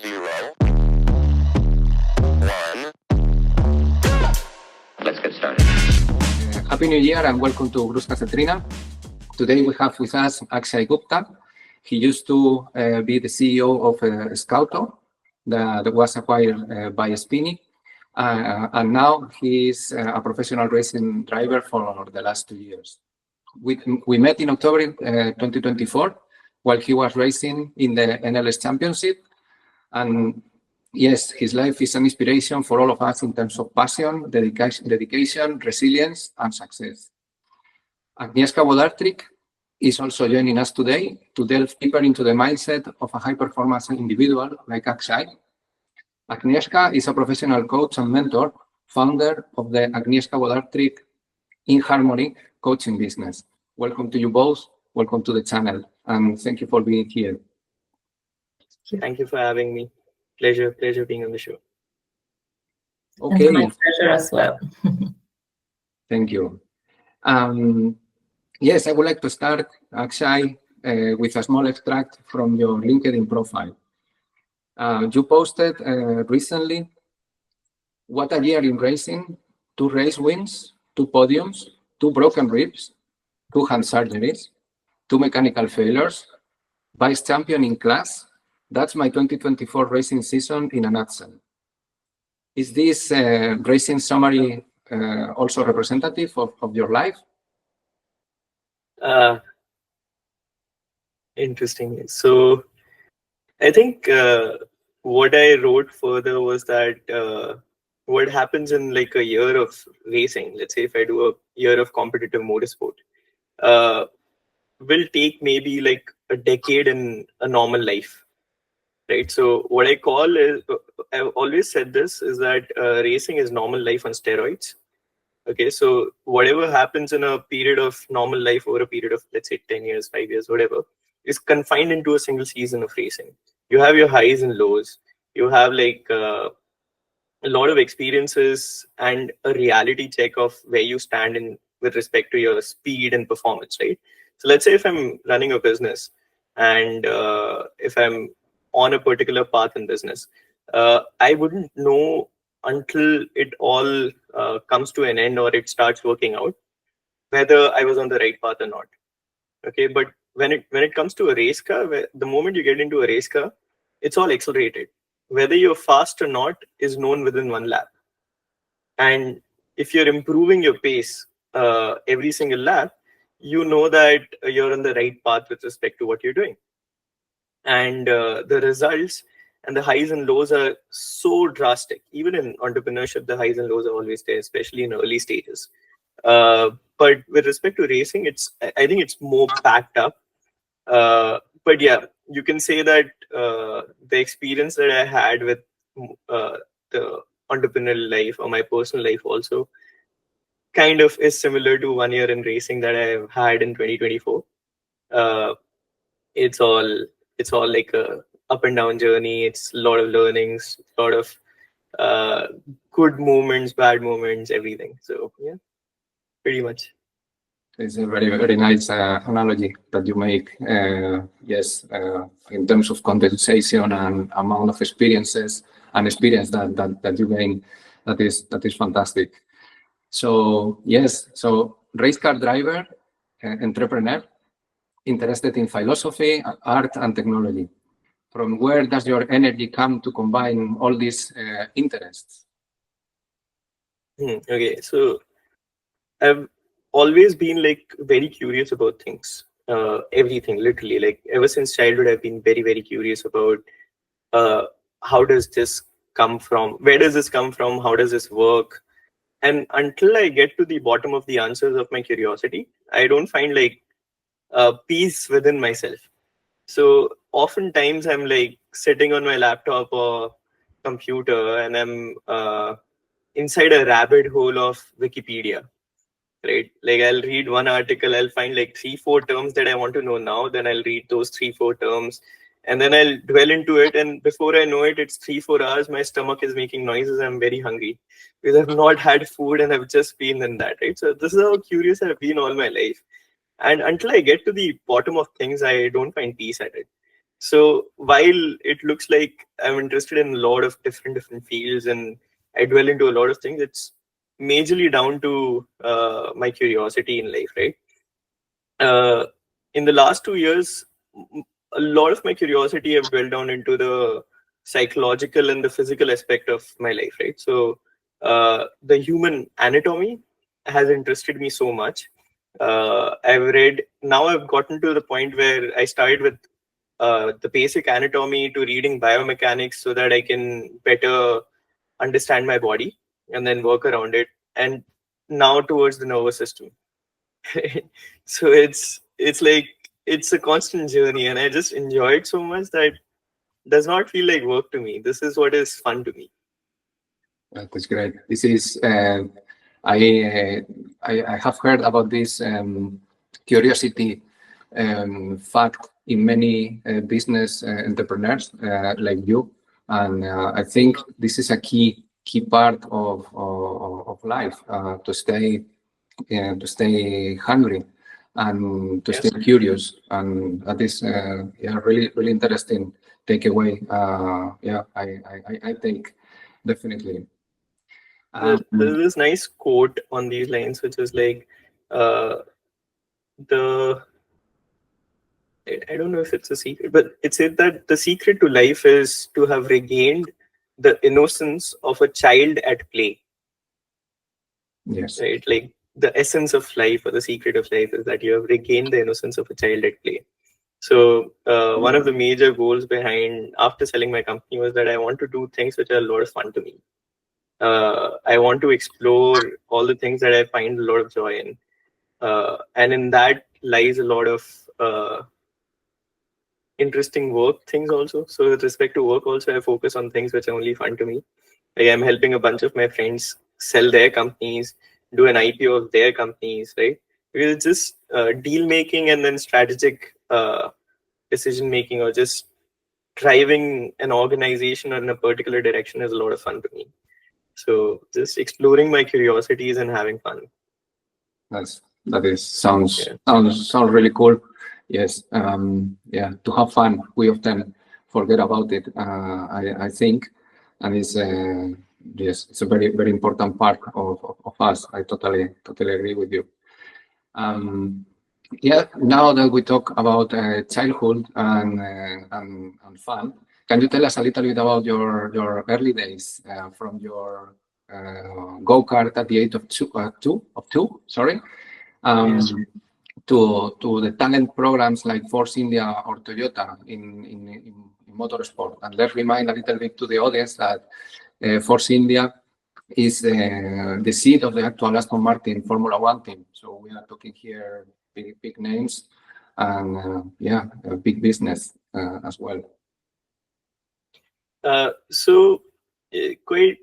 0, 1. Let's get started. Happy New Year and welcome to Gruska Cetrina. Today we have with us Akshay Gupta. He used to be the CEO of Scauto that was acquired by Spini. And now he's a professional racing driver for the last 2 years. We met in October 2024 while he was racing in the NLS Championship. And yes, his life is an inspiration for all of us in terms of passion, dedication, resilience, and success. Agnieszka Wlodarczyk is also joining us today to delve deeper into the mindset of a high-performance individual like Akshay. Agnieszka is a professional coach and mentor, founder of the Agnieszka Wlodarczyk In Harmony coaching business. Welcome to you both. Welcome to the channel, and thank you for being here. Thank you for having me. Pleasure being on the show. Okay. My pleasure as well. Thank you. Yes, I would like to start, Akshay, with a small extract from your LinkedIn profile. You posted recently, "What a year in racing, 2 race wins, 2 podiums, 2 broken ribs, 2 hand surgeries, 2 mechanical failures, vice champion in class. That's my 2024 racing season in a nutshell." Is this racing summary also representative of your life? Interesting. So I think what I wrote further was that what happens in like a year of racing, let's say if I do a year of competitive motorsport, will take maybe like a decade in a normal life, right? So what I call is, I've always said this, is that racing is normal life on steroids. Okay, so whatever happens in a period of normal life over a period of, let's say, 10 years, 5 years, whatever, is confined into a single season of racing. You have your highs and lows. You have like a lot of experiences and a reality check of where you stand in with respect to your speed and performance, right? So let's say if I'm running a business and if I'm on a particular path in business, I wouldn't know until it all comes to an end or it starts working out whether I was on the right path or not. Okay, but when it comes to a race car, the moment you get into a race car, it's all accelerated. Whether you're fast or not is known within 1 lap. And if you're improving your pace every single lap, you know that you're on the right path with respect to what you're doing. And the results and the highs and lows are so drastic. Even in entrepreneurship, the highs and lows are always there, especially in early stages. But with respect to racing, I think it's more packed up. But yeah, you can say that the experience that I had with the entrepreneurial life or my personal life also kind of is similar to 1 year in racing that I've had in 2024. It's all like a up and down journey. It's a lot of learnings, a lot of good moments, bad moments, everything. So yeah, pretty much. It's a very, very nice analogy that you make. Yes, in terms of condensation and amount of experiences and experience that you gain, that is fantastic. So yes, so race car driver, entrepreneur, interested in philosophy, art, and technology. From where does your energy come to combine all these interests? Okay, so I've always been like very curious about things, everything, literally. Like ever since childhood, I've been very, very curious about how does this come from? Where does this come from? How does this work? And until I get to the bottom of the answers of my curiosity, I don't find like peace within myself. So oftentimes I'm like sitting on my laptop or computer and I'm inside a rabbit hole of Wikipedia, right? Like I'll read one article, I'll find like 3-4 terms that I want to know now, then I'll read those 3-4 terms and then I'll dwell into it. And before I know it, it's 3-4 hours, my stomach is making noises, I'm very hungry because I've not had food and I've just been in that, right? So this is how curious I've been all my life. And until I get to the bottom of things, I don't find peace at it. So while it looks like I'm interested in a lot of different fields and I dwell into a lot of things, it's majorly down to my curiosity in life, right? In the last 2 years, a lot of my curiosity have dwelled down into the psychological and the physical aspect of my life, right? So the human anatomy has interested me so much. I've gotten to the point where I started with the basic anatomy to reading biomechanics so that I can better understand my body and then work around it. And now towards the nervous system. So it's like it's a constant journey, and I just enjoy it so much that it does not feel like work to me. This is what is fun to me. That's great. This is I have heard about this curiosity fact in many business entrepreneurs like you, and I think this is a key part of life to stay hungry and to stay curious, and that is really interesting takeaway. I think definitely. There's this nice quote on these lines, which is like, I don't know if it's a secret, but it said that the secret to life is to have regained the innocence of a child at play. Yes. Right? Like the essence of life or the secret of life is that you have regained the innocence of a child at play. So one of the major goals behind after selling my company was that I want to do things which are a lot of fun to me. I want to explore all the things that I find a lot of joy in. And in that lies a lot of interesting work things also. So with respect to work also, I focus on things which are only fun to me. Like I'm helping a bunch of my friends sell their companies, do an IPO of their companies, right? Because it's just deal making and then strategic decision making, or just driving an organization in a particular direction is a lot of fun to me. So just exploring my curiosities and having fun. Sounds really cool. Yes, to have fun. We often forget about it. I think, and it's it's a very important part of us. I totally agree with you. Now that we talk about childhood and fun, can you tell us a little bit about your early days from your go-kart at the age of two? Sorry. To the talent programs like Force India or Toyota in motorsport. And let's remind a little bit to the audience that Force India is the seat of the actual Aston Martin Formula One team. So we are talking here big names and a big business as well. So quite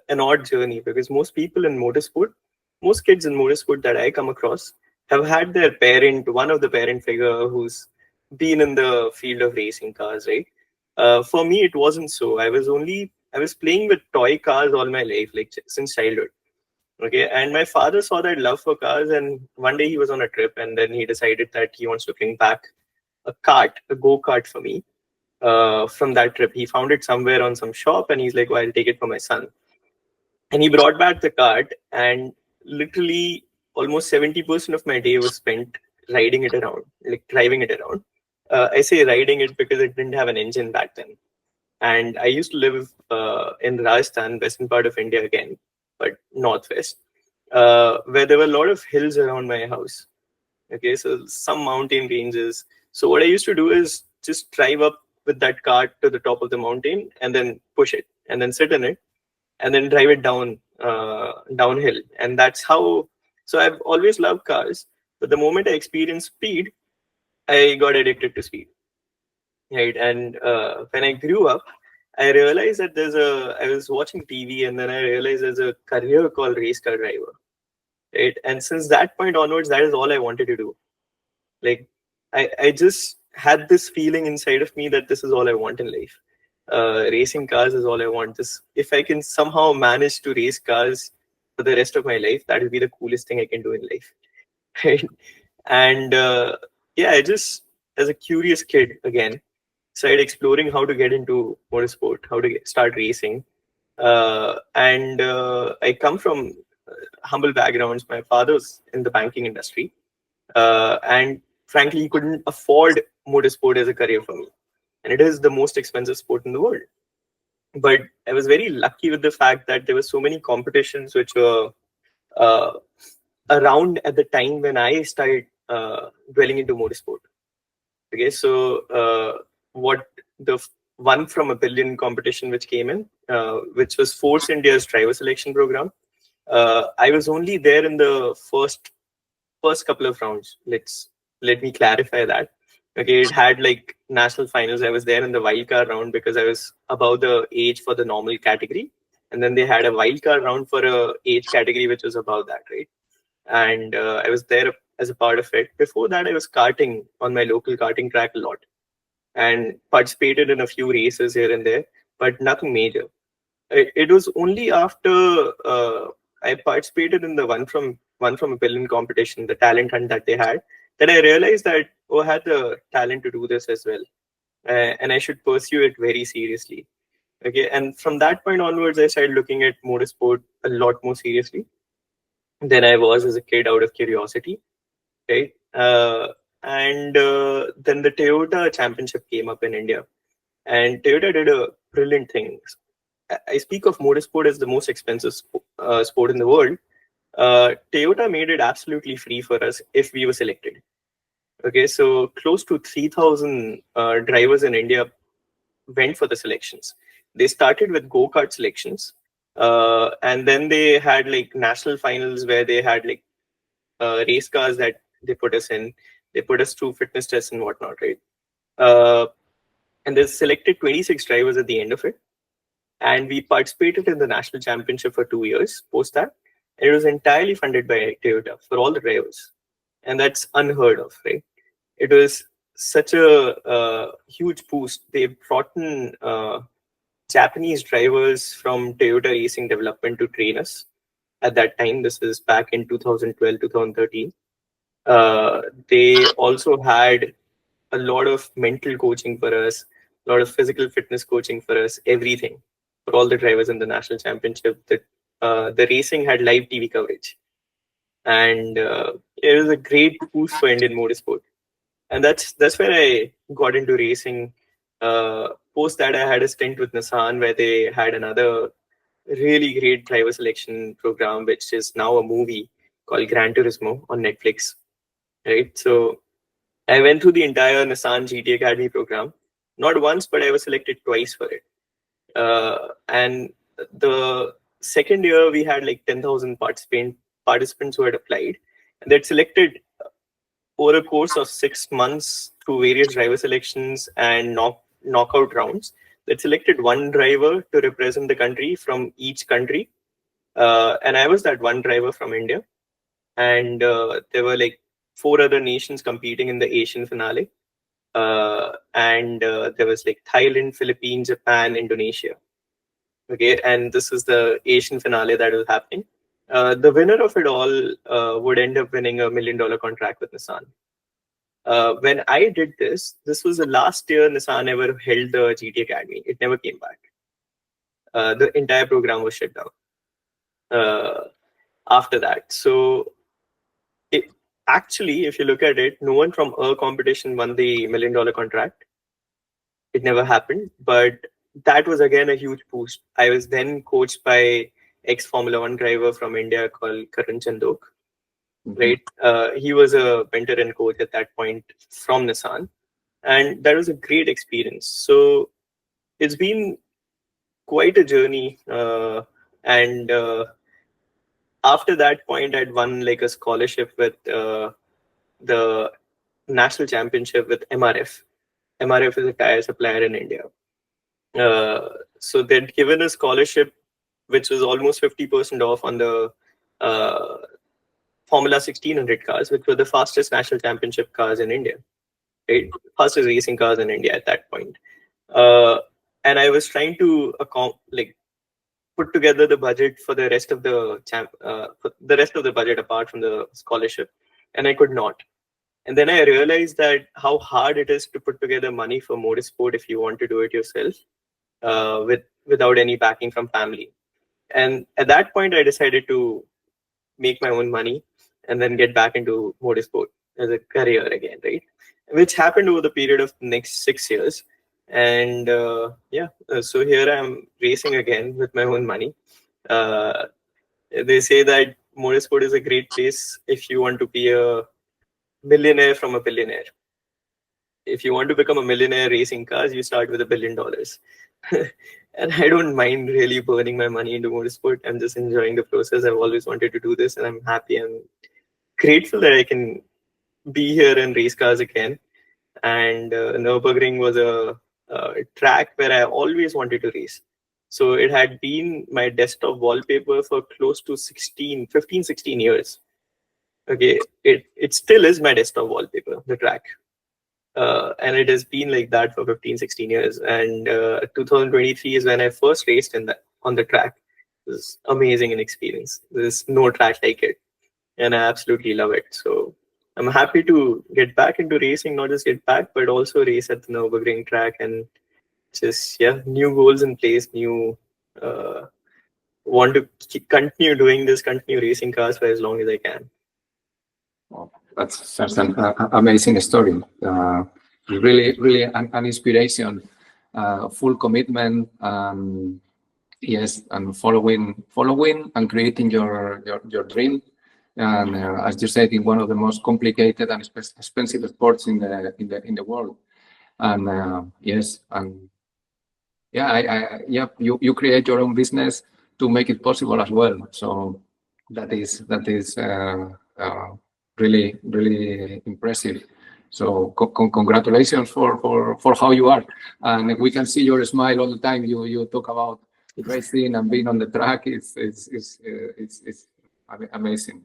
an odd journey, because most kids in motorsport that I come across have had their one of the parent figure who's been in the field of racing cars, right? For me, it wasn't so. I was playing with toy cars all my life, like since childhood. Okay, and my father saw that love for cars, and one day he was on a trip, and then he decided that he wants to bring back a go-kart for me. From that trip, he found it somewhere on some shop, and he's like, well, I'll take it for my son. And he brought back the kart, and literally almost 70% of my day was spent riding it around, like driving it around. I say riding it because it didn't have an engine back then. And I used to live in Rajasthan, western part of India again, but northwest, where there were a lot of hills around my house. Okay, so some mountain ranges. So what I used to do is just drive up with that cart to the top of the mountain and then push it and then sit in it and then drive it downhill. And that's how. So I've always loved cars, but the moment I experienced speed, I got addicted to speed. Right, and when I grew up, I realized that I was watching TV, and then I realized there's a career called race car driver. Right, and since that point onwards, that is all I wanted to do. Like, I just had this feeling inside of me that this is all I want in life. Racing cars is all I want. If I can somehow manage to race cars for the rest of my life, that will be the coolest thing I can do in life. Right? And I just as a curious kid again, started exploring how to get into motorsport, how to start racing. And I come from humble backgrounds. My father's in the banking industry. And frankly, he couldn't afford motorsport as a career for me. And it is the most expensive sport in the world. But I was very lucky with the fact that there were so many competitions which were around at the time when I started dwelling into motorsport. Okay, so what the one from a billion competition which came in, which was Force India's driver selection program. I was only there in the first couple of rounds. Let me clarify that. Okay, it had like national finals. I was there in the wildcard round because I was above the age for the normal category, and then they had a wildcard round for a age category which was above that, right? And I was there as a part of it. Before that, I was karting on my local karting track a lot, and participated in a few races here and there, but nothing major. It was only after I participated in the one from a billion competition, the talent hunt that they had, that I realized that I had the talent to do this as well, and I should pursue it very seriously. Okay, and from that point onwards, I started looking at motorsport a lot more seriously than I was as a kid out of curiosity. Right, and then the Toyota Championship came up in India, and Toyota did a brilliant thing. I speak of motorsport as the most expensive sport in the world. Toyota made it absolutely free for us if we were selected. Okay, so close to 3,000 drivers in India went for the selections. They started with go-kart selections, and then they had like national finals where they had like race cars that they put us in. They put us through fitness tests and whatnot, right? And they selected 26 drivers at the end of it. And we participated in the national championship for 2 years post that. And it was entirely funded by Toyota for all the drivers. And that's unheard of, right? It was such a huge boost. They brought in Japanese drivers from Toyota Racing Development to train us at that time. This is back in 2012, 2013. They also had a lot of mental coaching for us, a lot of physical fitness coaching for us, everything for all the drivers in the national championship. The racing had live TV coverage, and it was a great boost for Indian motorsport. And that's where I got into racing. Post that, I had a stint with Nissan where they had another really great driver selection program, which is now a movie called Gran Turismo on Netflix. Right, so I went through the entire Nissan GT Academy program, not once, but I was selected twice for it. And the second year, we had like 10,000 participants who had applied, and they'd selected over a course of 6 months through various driver selections and knockout rounds. They'd selected one driver to represent the country from each country, and I was that one driver from India. And there were like 4 other nations competing in the Asian finale. And there was like Thailand, Philippines, Japan, Indonesia. Okay, and this is the Asian finale that was happening. The winner of it all would end up winning $1 million contract with Nissan. When I did this was the last year Nissan ever held the GT Academy. It never came back. The entire program was shut down after that. So actually, if you look at it, no one from a competition won the $1 million contract. It never happened, but that was again a huge boost. I was then coached by ex-Formula 1 driver from India called Karan Chandok. Right? He was a mentor and coach at that point from Nissan. And that was a great experience. So it's been quite a journey. And after that point, I'd won like a scholarship with the national championship with MRF. MRF is a tire supplier in India. So they'd given a scholarship, which was almost 50% off on the Formula 1600 cars, which were the fastest national championship cars in India, right? Fastest racing cars in India at that point. And I was trying to put together the budget for the rest of the budget apart from the scholarship, and I could not. And then I realized that how hard it is to put together money for motorsport if you want to do it yourself, without any backing from family. And at that point, I decided to make my own money and then get back into motorsport as a career again, right? Which happened over the period of the next 6 years. And so here I'm racing again with my own money. They say that motorsport is a great place if you want to be a millionaire from a billionaire. If you want to become a millionaire racing cars, you start with $1 billion. And I don't mind really burning my money into motorsport. I'm just enjoying the process. I've always wanted to do this, and I'm happy. I'm grateful that I can be here and race cars again. And Nürburgring was a track where I always wanted to race. So it had been my desktop wallpaper for close to 15, 16 years. Okay, it still is my desktop wallpaper, the track. And it has been like that for 15, 16 years. And 2023 is when I first raced on the track. It was amazing an experience. There's no track like it. And I absolutely love it. So I'm happy to get back into racing, not just get back, but also race at the Nürburgring track and just, new goals in place, want to continue doing this, continue racing cars for as long as I can. Well, that's an amazing story. Really an inspiration, full commitment, yes, and following and creating your dream. And as you said, in one of the most complicated and expensive sports in the world. And yes, and you create your own business to make it possible as well. So that is really impressive. So congratulations for how you are, and we can see your smile all the time. You talk about racing and being on the track. It's amazing.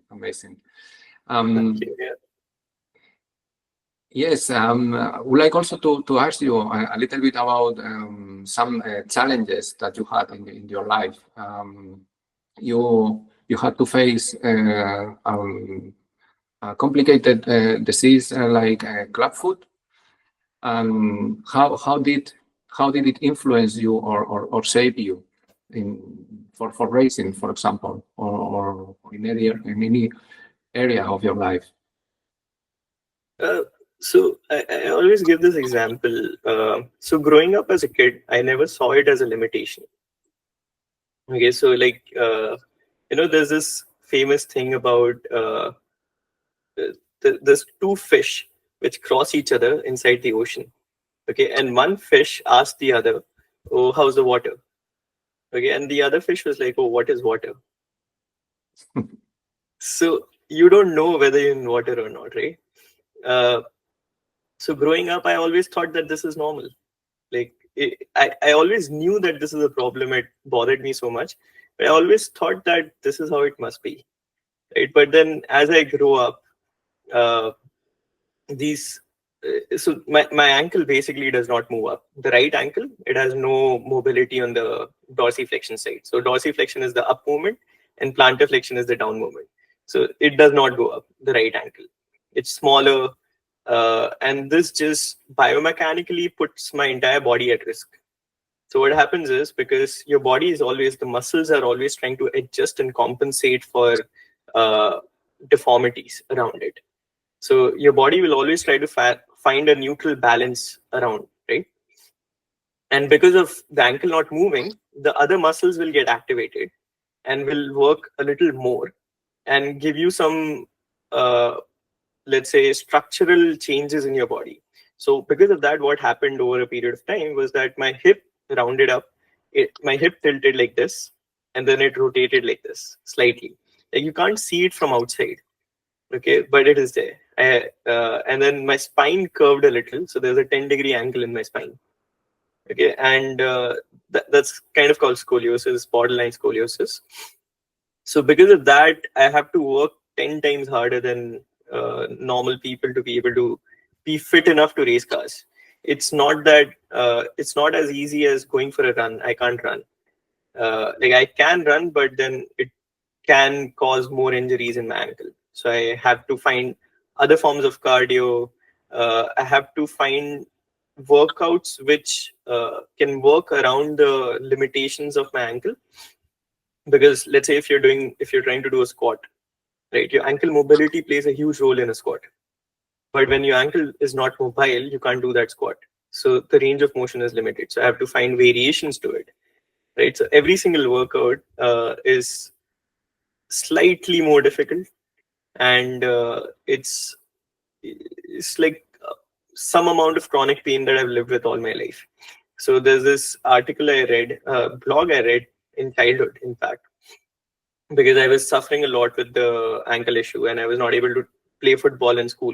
Yes, I would like also to ask you a little bit about some challenges that you had in your life. You had to face a complicated disease like clubfoot. How did it influence you or shape you for racing, for example, or in any area of your life? So I always give this example. So growing up as a kid, I never saw it as a limitation. Okay, so like there's this famous thing about there's two fish which cross each other inside the ocean. Okay, and one fish asked the other, "Oh, how's the water?" Okay, and the other fish was like, "Oh, what is water?" So you don't know whether you're in water or not, right? So growing up, I always thought that this is normal. Like I always knew that this is a problem. It bothered me so much, but I always thought that this is how it must be, right? But then as I grow up, so my ankle basically does not move up. The right ankle, it has no mobility on the dorsiflexion side. So dorsiflexion is the up movement and plantar flexion is the down movement. So it does not go up, the right ankle. It's smaller. And this just biomechanically puts my entire body at risk. So what happens is, because your body is always, the muscles are always trying to adjust and compensate for deformities around it. So your body will always try to find a neutral balance around, right? And because of the ankle not moving, the other muscles will get activated and will work a little more and give you some, let's say, structural changes in your body. So because of that, what happened over a period of time was that my hip rounded up, my hip tilted like this, and then it rotated like this slightly. Like you can't see it from outside, okay, but it is there. And then my spine curved a little, so there's a 10-degree angle in my spine. Okay, and that's kind of called scoliosis, borderline scoliosis. So because of that, I have to work 10 times harder than normal people to be able to be fit enough to race cars. It's not that it's not as easy as going for a run. I can't run. Like I can run, but then it can cause more injuries in my ankle. So I have to find other forms of cardio. I have to find workouts which can work around the limitations of my ankle. Because let's say if you're trying to do a squat, right? Your ankle mobility plays a huge role in a squat. But when your ankle is not mobile, you can't do that squat. So the range of motion is limited. So I have to find variations to it, right? So every single workout is slightly more difficult, and it's like some amount of chronic pain that I've lived with all my life. So there's this article I read, blog I read in childhood, in fact, because I was suffering a lot with the ankle issue and I was not able to play football in school.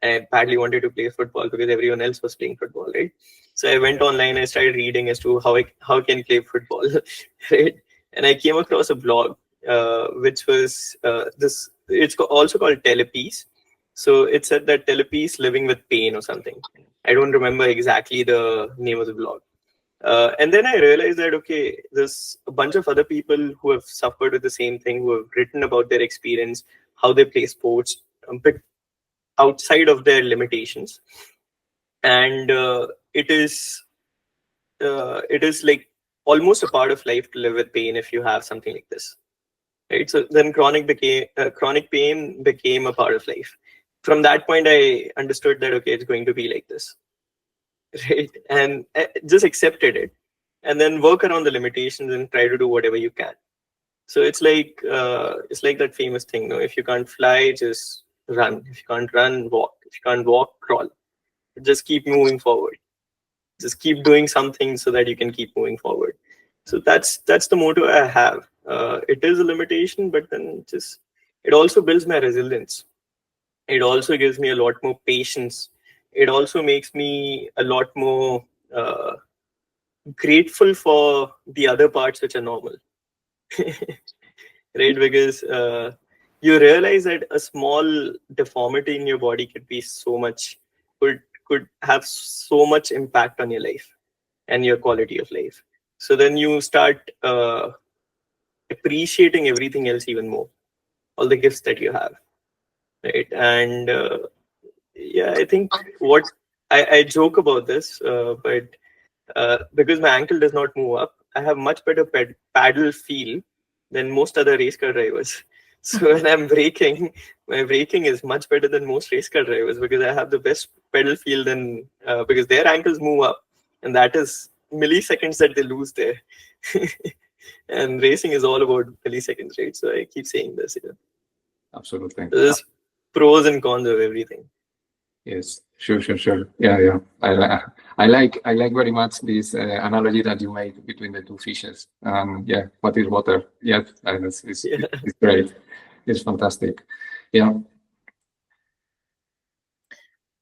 I badly wanted to play football because everyone else was playing football, right? So I went online, I started reading as to how I can play football, right? And I came across a blog, which was it's also called Telepiece. So it said that Telepiece living with pain or something. I don't remember exactly the name of the blog. And then I realized that, okay, there's a bunch of other people who have suffered with the same thing, who have written about their experience, how they play sports, but outside of their limitations. And it is like almost a part of life to live with pain if you have something like this, right? So then chronic pain became a part of life. From that point, I understood that, okay, it's going to be like this, right? And just accepted it, and then work around the limitations and try to do whatever you can. So it's like that famous thing, no? If you can't fly, just run. If you can't run, walk. If you can't walk, crawl. Just keep moving forward. Just keep doing something so that you can keep moving forward. So that's the motto I have. It is a limitation, but then it also builds my resilience. It also gives me a lot more patience. It also makes me a lot more grateful for the other parts which are normal. Right? Because you realize that a small deformity in your body could have so much impact on your life and your quality of life. So then you start appreciating everything else even more, all the gifts that you have, right? And yeah, I think what I joke about this, but because my ankle does not move up, I have much better paddle feel than most other race car drivers. So when I'm braking, my braking is much better than most race car drivers because I have the best pedal feel than because their ankles move up, and that is milliseconds that they lose there. And racing is all about milliseconds, right? So I keep saying this. Absolutely. So there's pros and cons of everything. Yes, sure. Yeah. I like very much this analogy that you made between the two fishes. Yeah, what is water? Yeah, it's great. It's fantastic. Yeah.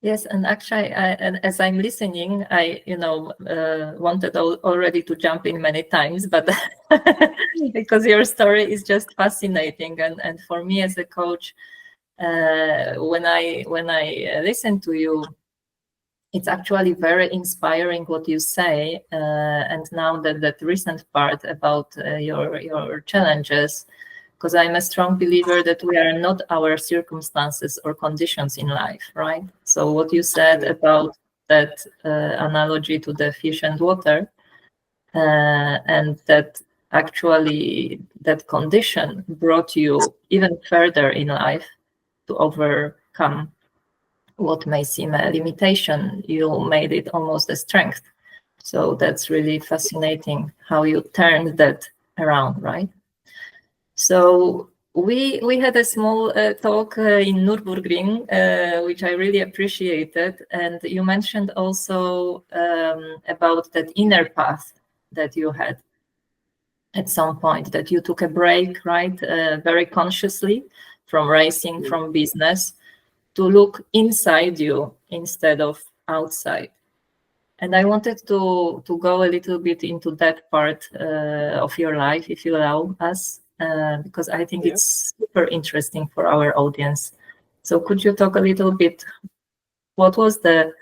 Yes, and actually, and as I'm listening, I wanted already to jump in many times, but because your story is just fascinating, and for me as a coach, when I listen to you, it's actually very inspiring what you say, and now that recent part about your challenges. Because I'm a strong believer that we are not our circumstances or conditions in life, right? So what you said about that analogy to the fish and water, and that actually that condition brought you even further in life to overcome what may seem a limitation, you made it almost a strength. So that's really fascinating how you turned that around, right? So we had a small talk in Nürburgring, which I really appreciated. And you mentioned also about that inner path that you had at some point, that you took a break, right? Very consciously from racing, from business, to look inside you instead of outside. And I wanted to go a little bit into that part of your life, if you allow us, because I think it's super interesting for our audience. So could you talk a little bit, what was the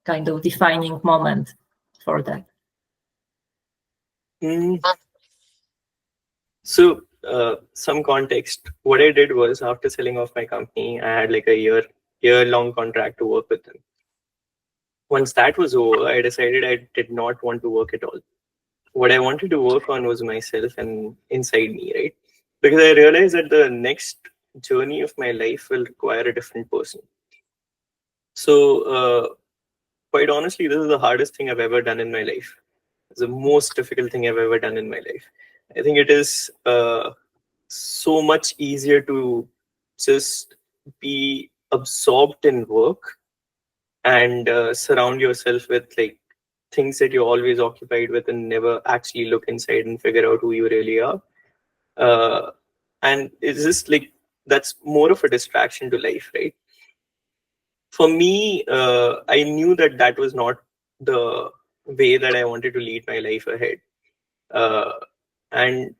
kind of defining moment for that? So some context, what I did was, after selling off my company, I had like a year-long contract to work with them. Once that was over, I decided I did not want to work at all. What I wanted to work on was myself and inside me, right? Because I realized that the next journey of my life will require a different person. So, quite honestly, this is the hardest thing I've ever done in my life. It's the most difficult thing I've ever done in my life. I think it is so much easier to just be absorbed in work and surround yourself with like things that you're always occupied with and never actually look inside and figure out who you really are. And it's just like, that's more of a distraction to life, right? For me, I knew that that was not the way that I wanted to lead my life ahead. And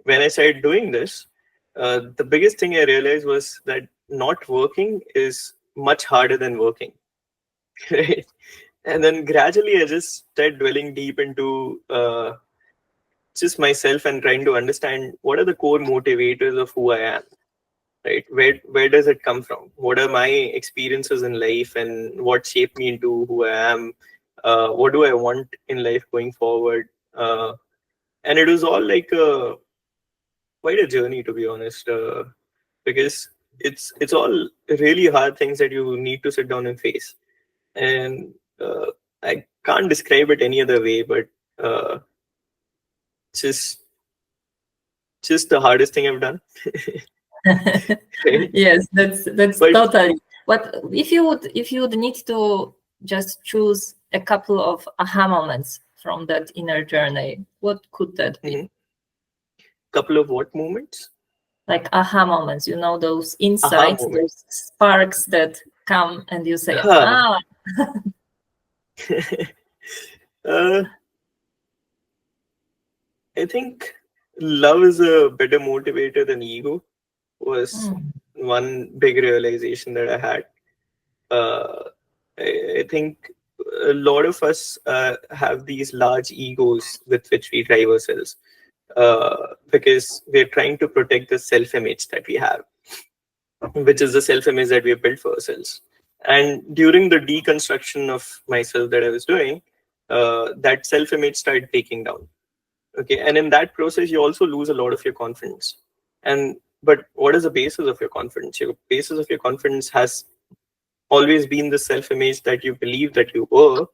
when I started doing this, the biggest thing I realized was that not working is much harder than working. Right? And then gradually I just started dwelling deep into just myself and trying to understand what are the core motivators of who I am. Right? Where does it come from? What are my experiences in life and what shaped me into who I am? What do I want in life going forward? And it was all like quite a journey, to be honest, because it's all really hard things that you need to sit down and face. And I can't describe it any other way, but just the hardest thing I've done. Right? Yes, that's But- totally. What if you would need to just choose a couple of aha moments from that inner journey? What could that be? Couple of what moments? Like aha moments, you know, those insights, moments. those sparks that come and you say, Huh. I think love is a better motivator than ego was one big realization that I had. I think a lot of us have these large egos with which we drive ourselves because we're trying to protect the self-image that we have, which is the self-image that we have built for ourselves. And during the deconstruction of myself that I was doing, that self-image started breaking down. Okay, and in that process, you also lose a lot of your confidence. But what is the basis of your confidence? Your basis of your confidence has always been the self-image that you believe that you were,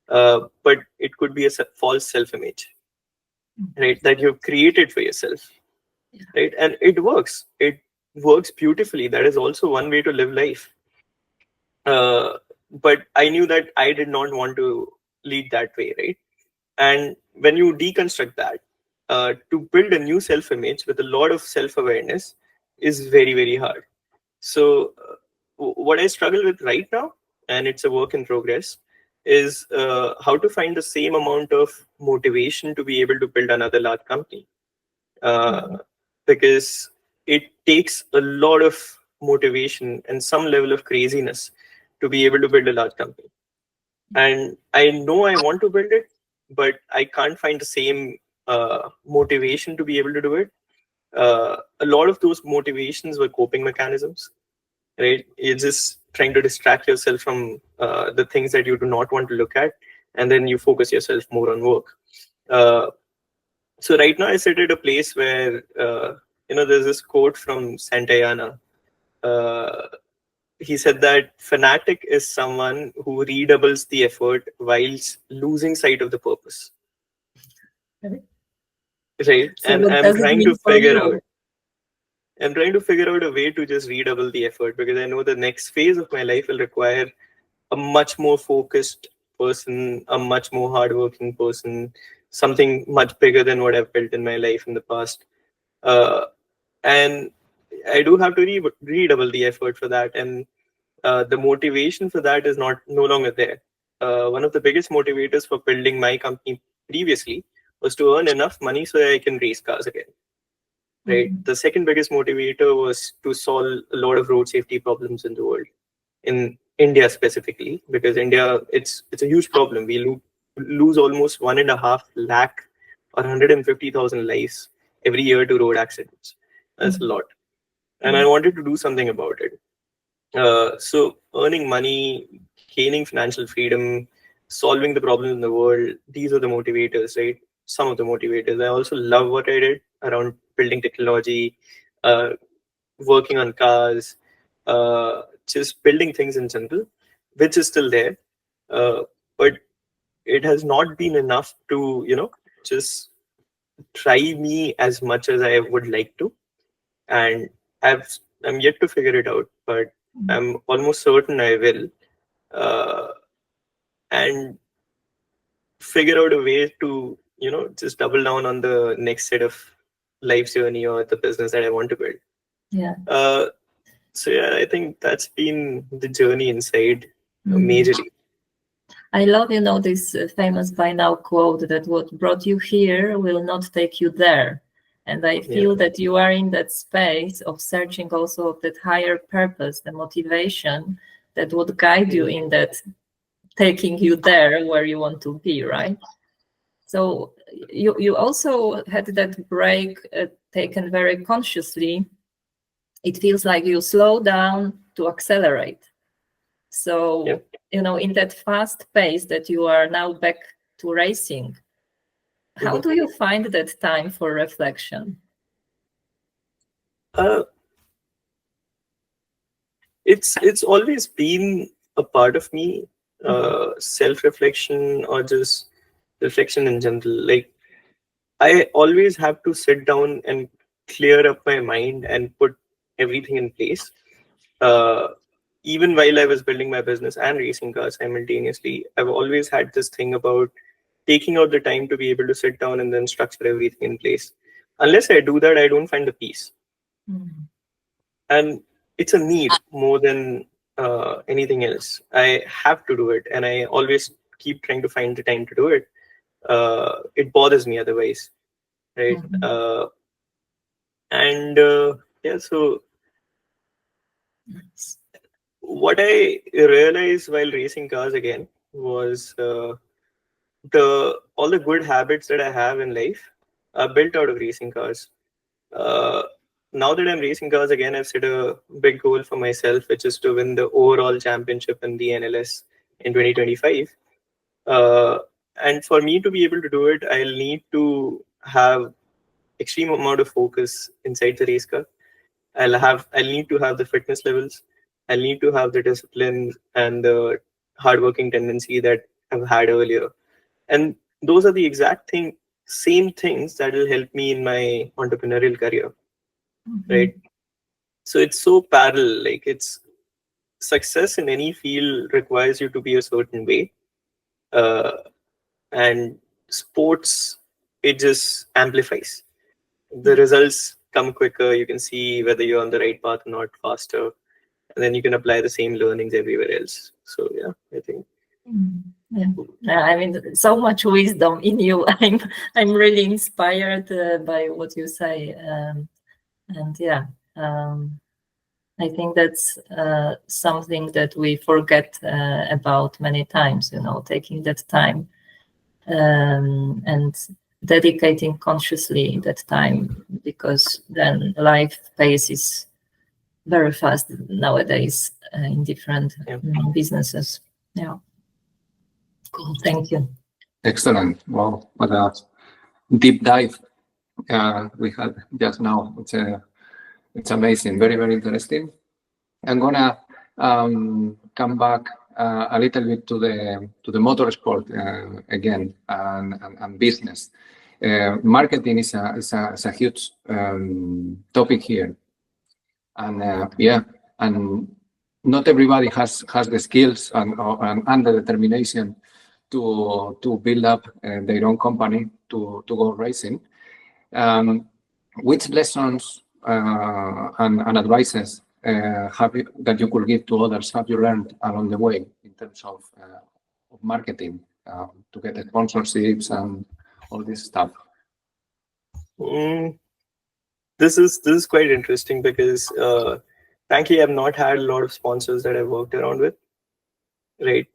but it could be a false self-image, right? That you've created for yourself, right? And it works. It works beautifully. That is also one way to live life. But I knew that I did not want to lead that way, right? And when you deconstruct that, to build a new self-image with a lot of self-awareness is very, very hard. So what I struggle with right now, and it's a work in progress, is how to find the same amount of motivation to be able to build another large company. Because it takes a lot of motivation and some level of craziness to be able to build a large company. And I know I want to build it, but I can't find the same motivation to be able to do it. A lot of those motivations were coping mechanisms, right? You're just trying to distract yourself from the things that you do not want to look at, and then you focus yourself more on work. So right now I sit at a place where, there's this quote from Santayana. He said that fanatic is someone who redoubles the effort whilst losing sight of the purpose. Right? So and what I'm does it trying mean to for figure you? out. I'm trying to figure out a way to just redouble the effort, because I know the next phase of my life will require a much more focused person, a much more hardworking person, something much bigger than what I've built in my life in the past. And I do have to redouble the effort for that. And the motivation for that is no longer there. One of the biggest motivators for building my company previously was to earn enough money so that I can race cars again. Right. The second biggest motivator was to solve a lot of road safety problems in the world, in India specifically, because India, it's a huge problem. We lose almost 1.5 lakh or 150,000 lives every year to road accidents. That's a lot. And I wanted to do something about it. So earning money, gaining financial freedom, solving the problems in the world, these are the motivators, right? Some of the motivators. I also love what I did around building technology, working on cars, just building things in general, which is still there. But it has not been enough to, just try me as much as I would like to. And I'm yet to figure it out, but I'm almost certain I will. And figure out a way to, just double down on the next set of life journey or the business that I want to build. Yeah. So yeah, I think that's been the journey inside majorly. I love, this famous by now quote that what brought you here will not take you there. And I feel that you are in that space of searching also of that higher purpose, the motivation that would guide you in that taking you there where you want to be, right? So you also had that break taken very consciously. It feels like you slow down to accelerate. So, in that fast pace that you are now back to racing, how do you find that time for reflection? It's always been a part of me, self-reflection or just reflection in general. Like, I always have to sit down and clear up my mind and put everything in place. Even while I was building my business and racing cars simultaneously, I've always had this thing about taking out the time to be able to sit down and then structure everything in place. Unless I do that, I don't find the peace. And it's a need more than anything else. I have to do it, and I always keep trying to find the time to do it. It bothers me otherwise, right? So what I realized while racing cars again was all the good habits that I have in life are built out of racing cars. Now that I'm racing cars again, I've set a big goal for myself, which is to win the overall championship in the NLS in 2025. And for me to be able to do it, I'll need to have extreme amount of focus inside the race car. I'll need to have the fitness levels. I'll need to have the discipline and the hardworking tendency that I've had earlier. And those are the exact same things that will help me in my entrepreneurial career. Right? So it's so parallel. Like, it's success in any field requires you to be a certain way. And sports, it just amplifies. The results come quicker. You can see whether you're on the right path or not faster. And then you can apply the same learnings everywhere else. So yeah, I think. I mean, so much wisdom in you. I'm really inspired by what you say. I think that's something that we forget about many times, taking that time and dedicating consciously that time, because then life pace is very fast nowadays in different businesses. Yeah. Cool. Thank you. Excellent. Wow, what a deep dive we had just now. It's amazing. Very, very interesting. I'm gonna come back a little bit to the motorsport again and business. Marketing is a huge topic here, and and not everybody has the skills and the determination to build up their own company to go racing. Which lessons and advices that you could give to others have you learned along the way in terms of marketing to get sponsorships and all this stuff? This is quite interesting because frankly, I've not had a lot of sponsors that I've worked around with, right?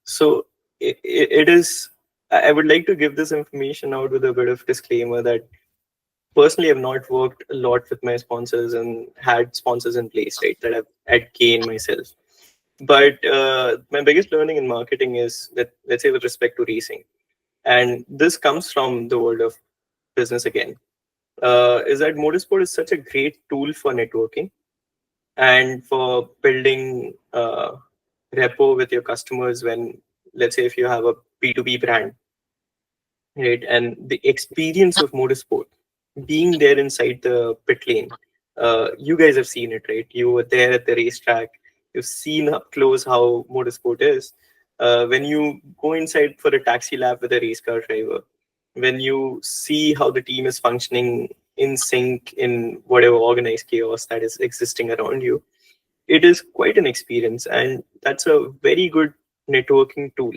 So it is. I would like to give this information out with a bit of disclaimer that personally have not worked a lot with my sponsors and had sponsors in place, right, that I'd gained myself. But my biggest learning in marketing is that, let's say, with respect to racing, and this comes from the world of business again, is that motorsport is such a great tool for networking and for building rapport with your customers. When, let's say, if you have a B2B brand, right, and the experience of motorsport, being there inside the pit lane, you guys have seen it, right? You were there at the racetrack. You've seen up close how motorsport is. When you go inside for a taxi lap with a race car driver, when you see how the team is functioning in sync in whatever organized chaos that is existing around you, it is quite an experience. And that's a very good networking tool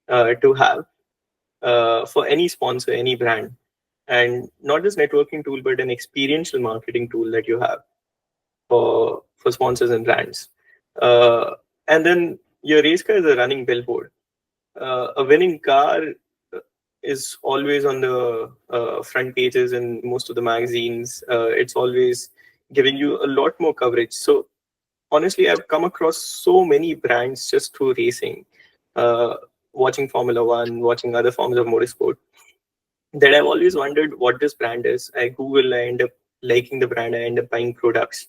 to have for any sponsor, any brand. And not just networking tool, but an experiential marketing tool that you have for sponsors and brands. And then your race car is a running billboard. A winning car is always on the front pages in most of the magazines. It's always giving you a lot more coverage. So honestly, I've come across so many brands just through racing, watching Formula One, watching other forms of motorsport, that I've always wondered what this brand is. I Google, I end up liking the brand, I end up buying products,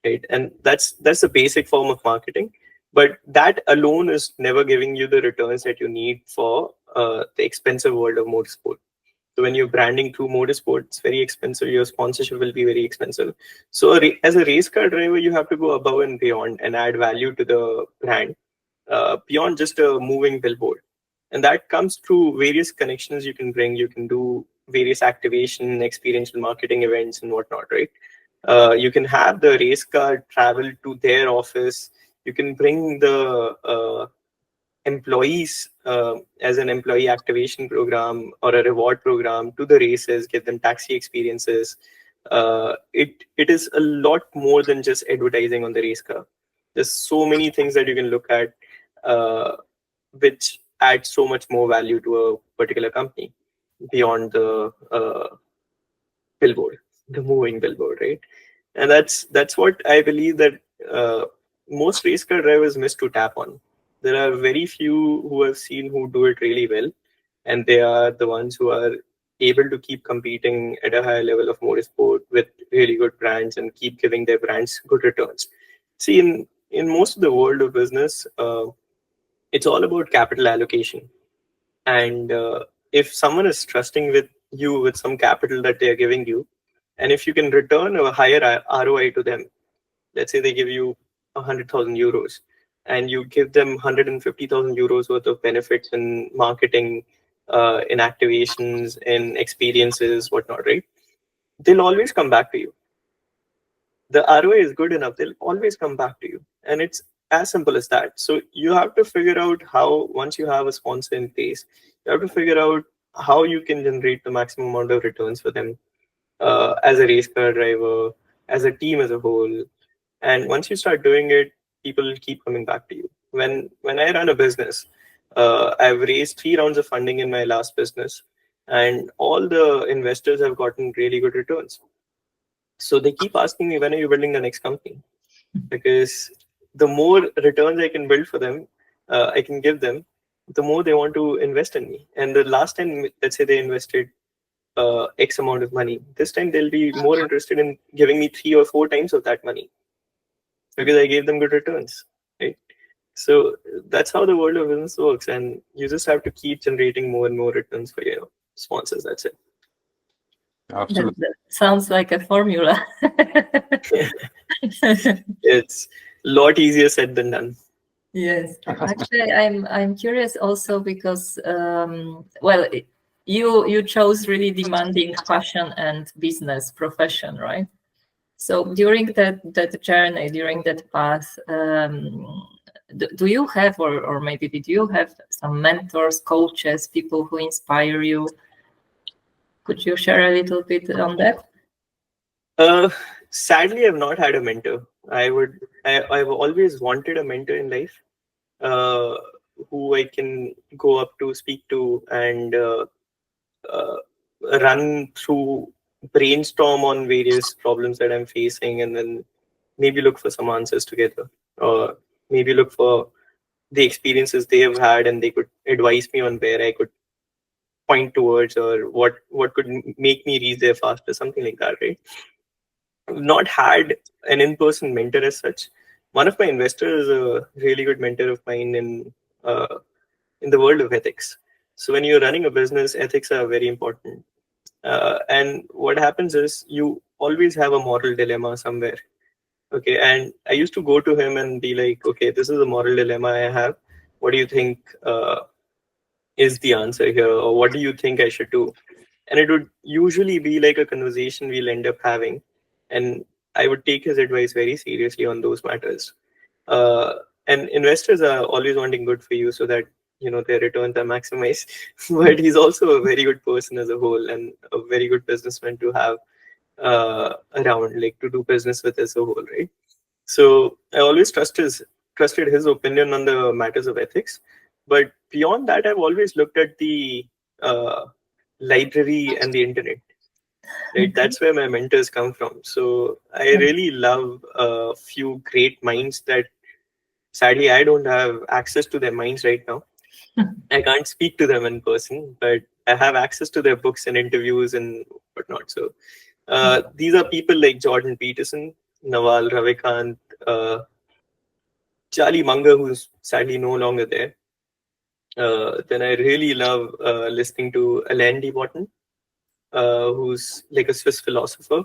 right? And that's a basic form of marketing. But that alone is never giving you the returns that you need for the expensive world of motorsport. So when you're branding through motorsport, it's very expensive. Your sponsorship will be very expensive. So as a race car driver, you have to go above and beyond and add value to the brand beyond just a moving billboard. And that comes through various connections you can bring. You can do various activation, experiential marketing events and whatnot, right? You can have the race car travel to their office. You can bring the employees as an employee activation program or a reward program to the races, give them taxi experiences. It is a lot more than just advertising on the race car. There's so many things that you can look at which add so much more value to a particular company beyond the billboard, the moving billboard, right? And that's what I believe that most race car drivers miss to tap on. There are very few who I've seen who do it really well, and they are the ones who are able to keep competing at a higher level of motorsport with really good brands and keep giving their brands good returns. See, in most of the world of business, it's all about capital allocation. And if someone is trusting with you with some capital that they are giving you, and if you can return a higher ROI to them, let's say they give you 100,000 euros, and you give them 150,000 euros worth of benefits in marketing, in activations, in experiences, whatnot, right? They'll always come back to you. The ROI is good enough, they'll always come back to you. And it's as simple as that. So you have to figure out how, once you have a sponsor in place, you have to figure out how you can generate the maximum amount of returns for them as a race car driver, as a team as a whole. And once you start doing it, people will keep coming back to you. When I run a business, I've raised 3 rounds of funding in my last business, and all the investors have gotten really good returns. So they keep asking me, when are you building the next company? Because the more returns I can build for them, I can give them, the more they want to invest in me. And the last time, let's say they invested X amount of money, this time they'll be more interested in giving me 3 or 4 times of that money, because I gave them good returns, right? So that's how the world of business works. And you just have to keep generating more and more returns for your sponsors. That's it. Absolutely. That sounds like a formula. It's a lot easier said than done. Yes, actually, I'm curious also because well, you chose really demanding passion and business profession, right? So during that journey, during that path, do you have, or maybe did you have some mentors, coaches, people who inspire you? Could you share a little bit on that? Sadly, I've not had a mentor. I've always wanted a mentor in life, who I can go up to, speak to, and run through brainstorm on various problems that I'm facing, and then maybe look for some answers together, or maybe look for the experiences they have had, and they could advise me on where I could point towards, or what could make me reach there faster, something like that, right? I've not had an in-person mentor as such. One of my investors is a really good mentor of mine in the world of ethics. So when you're running a business, ethics are very important. And what happens is you always have a moral dilemma somewhere. Okay, and I used to go to him and be like, okay, this is a moral dilemma I have. What do you think is the answer here, or what do you think I should do? And it would usually be like a conversation we'll end up having, and I would take his advice very seriously on those matters. And investors are always wanting good for you so that their returns are maximized. But he's also a very good person as a whole, and a very good businessman to have around, like to do business with as a whole, right? So I always trusted his opinion on the matters of ethics. But beyond that, I've always looked at the library and the internet. Right, that's where my mentors come from. So I really love a few great minds that sadly I don't have access to their minds right now. I can't speak to them in person, but I have access to their books and interviews and whatnot. So these are people like Jordan Peterson, Naval Ravikant, Charlie Munger, who's sadly no longer there. Then I really love listening to Alain de Botton, who's like a Swiss philosopher.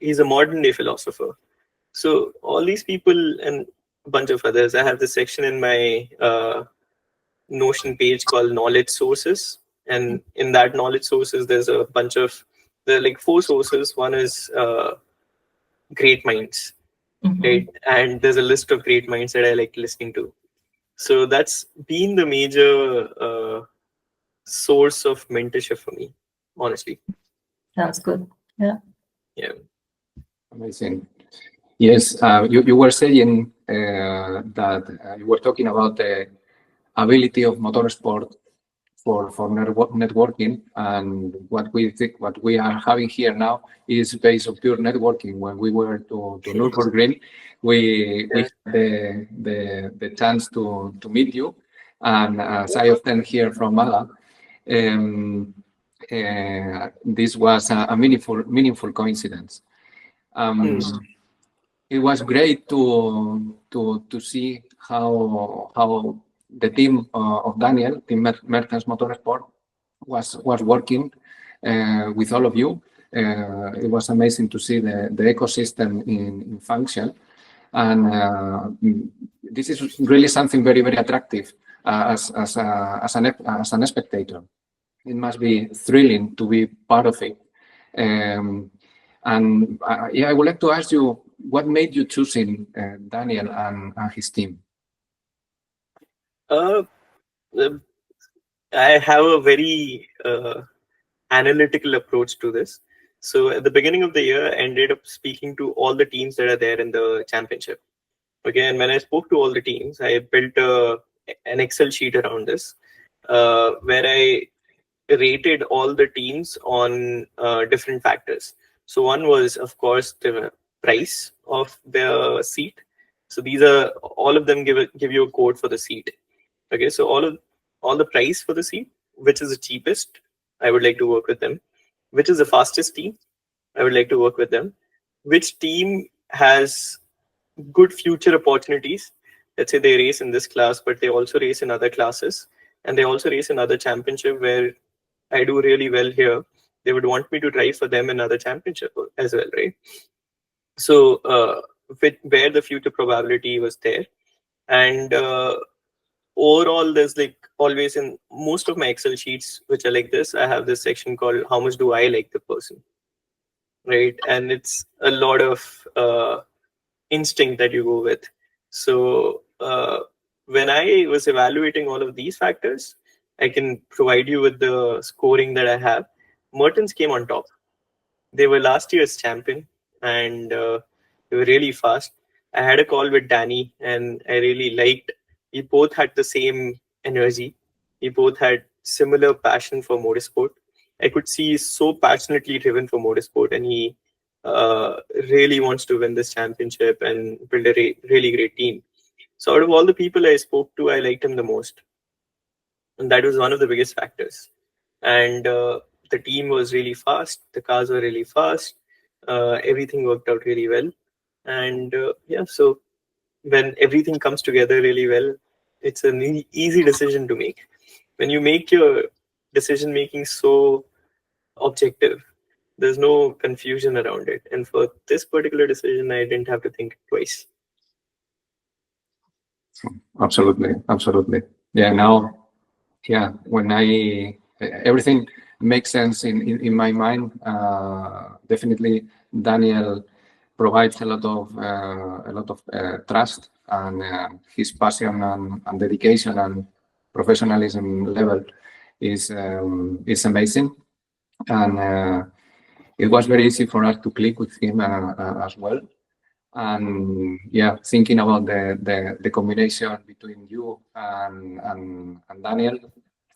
He's a modern day philosopher. So all these people and a bunch of others. I have this section in my Notion page called Knowledge Sources. And in that knowledge sources, there are like 4 sources. One is great minds, right? And there's a list of great minds that I like listening to. So that's been the major source of mentorship for me, honestly. Sounds good. Yeah. Amazing. Yes, you were saying that you were talking about the ability of motorsport for networking, and what we are having here now is based on pure networking. When we were to Nürburgring, we had the chance to meet you, and as I often hear from Mala, this was a meaningful coincidence. It was great to see how the team of Daniel, Team Mertens Motorsport, was working with all of you. It was amazing to see the ecosystem in function, and this is really something very, very attractive as an spectator. It must be thrilling to be part of it. And I would like to ask you, what made you choosing Daniel and his team? I have a very analytical approach to this. So at the beginning of the year, I ended up speaking to all the teams that are there in the championship. Okay, and when I spoke to all the teams, I built an Excel sheet around this, where I rated all the teams on different factors. So one was, of course, the price of the seat. So these are all of them give you a code for the seat. Okay, so all the price for the seat, which is the cheapest, I would like to work with them. Which is the fastest team, I would like to work with them. Which team has good future opportunities? Let's say they race in this class, but they also race in other classes, and they also race in other championship where I do really well here. They would want me to drive for them in other championship as well, right? So where the future probability was there. And overall, there's like always in most of my Excel sheets, which are like this, I have this section called how much do I like the person, right? And it's a lot of instinct that you go with. So when I was evaluating all of these factors, I can provide you with the scoring that I have. Mertens came on top. They were last year's champion, and they were really fast. I had a call with Danny, and I really liked. We both had the same energy. We both had similar passion for motorsport. I could see he's so passionately driven for motorsport, and he really wants to win this championship and build a really great team. So out of all the people I spoke to, I liked him the most. And that was one of the biggest factors. And the team was really fast. The cars were really fast. Everything worked out really well. And so when everything comes together really well, it's an easy decision to make. When you make your decision making so objective, there's no confusion around it. And for this particular decision, I didn't have to think twice. Absolutely. Yeah, now, when everything makes sense in my mind. Definitely, Daniel provides a lot of trust, and his passion and dedication and professionalism level is amazing, and it was very easy for us to click with him as well. And thinking about the combination between you and Daniel